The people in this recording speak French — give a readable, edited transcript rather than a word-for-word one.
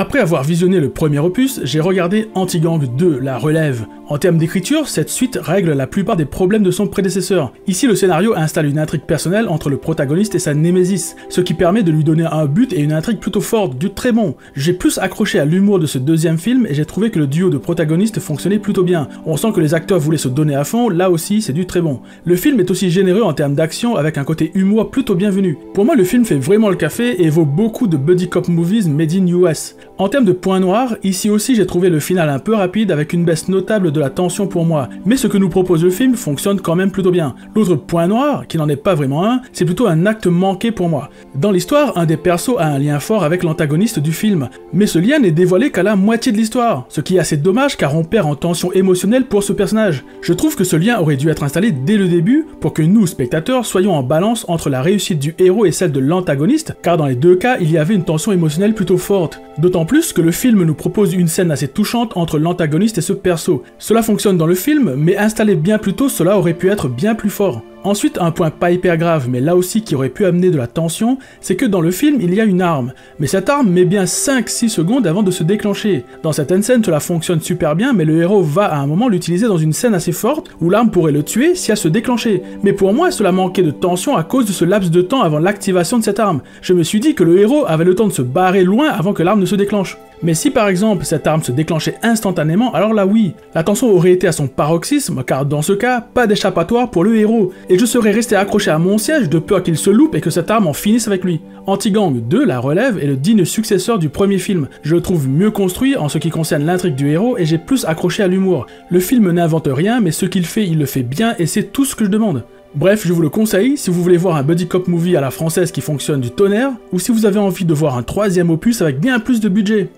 Après avoir visionné le premier opus, j'ai regardé Anti-Gang 2, La Relève. En termes d'écriture, cette suite règle la plupart des problèmes de son prédécesseur. Ici, le scénario installe une intrigue personnelle entre le protagoniste et sa némésis, ce qui permet de lui donner un but et une intrigue plutôt forte, du très bon. J'ai plus accroché à l'humour de ce deuxième film et j'ai trouvé que le duo de protagonistes fonctionnait plutôt bien. On sent que les acteurs voulaient se donner à fond, là aussi c'est du très bon. Le film est aussi généreux en termes d'action avec un côté humour plutôt bienvenu. Pour moi, le film fait vraiment le café et vaut beaucoup de buddy cop movies made in US. En termes de points noirs, ici aussi j'ai trouvé le final un peu rapide avec une baisse notable de la tension pour moi, mais ce que nous propose le film fonctionne quand même plutôt bien. L'autre point noir, qui n'en est pas vraiment un, c'est plutôt un acte manqué pour moi. Dans l'histoire, un des persos a un lien fort avec l'antagoniste du film, mais ce lien n'est dévoilé qu'à la moitié de l'histoire, ce qui est assez dommage car on perd en tension émotionnelle pour ce personnage. Je trouve que ce lien aurait dû être installé dès le début pour que nous, spectateurs, soyons en balance entre la réussite du héros et celle de l'antagoniste, car dans les deux cas, il y avait une tension émotionnelle plutôt forte. D'autant plus que le film nous propose une scène assez touchante entre l'antagoniste et ce perso. Cela fonctionne dans le film, mais installé bien plus tôt, cela aurait pu être bien plus fort. Ensuite, un point pas hyper grave, mais là aussi qui aurait pu amener de la tension, c'est que dans le film, il y a une arme. Mais cette arme met bien 5-6 secondes avant de se déclencher. Dans certaines scènes, cela fonctionne super bien, mais le héros va à un moment l'utiliser dans une scène assez forte, où l'arme pourrait le tuer si elle se déclenchait. Mais pour moi, cela manquait de tension à cause de ce laps de temps avant l'activation de cette arme. Je me suis dit que le héros avait le temps de se barrer loin avant que l'arme ne se déclenche. Mais si par exemple cette arme se déclenchait instantanément, alors là oui, la tension aurait été à son paroxysme, car dans ce cas, pas d'échappatoire pour le héros, et je serais resté accroché à mon siège de peur qu'il se loupe et que cette arme en finisse avec lui. Anti-Gang 2, La Relève, est le digne successeur du premier film. Je le trouve mieux construit en ce qui concerne l'intrigue du héros et j'ai plus accroché à l'humour. Le film n'invente rien, mais ce qu'il fait, il le fait bien et c'est tout ce que je demande. Bref, je vous le conseille si vous voulez voir un buddy cop movie à la française qui fonctionne du tonnerre, ou si vous avez envie de voir un troisième opus avec bien plus de budget.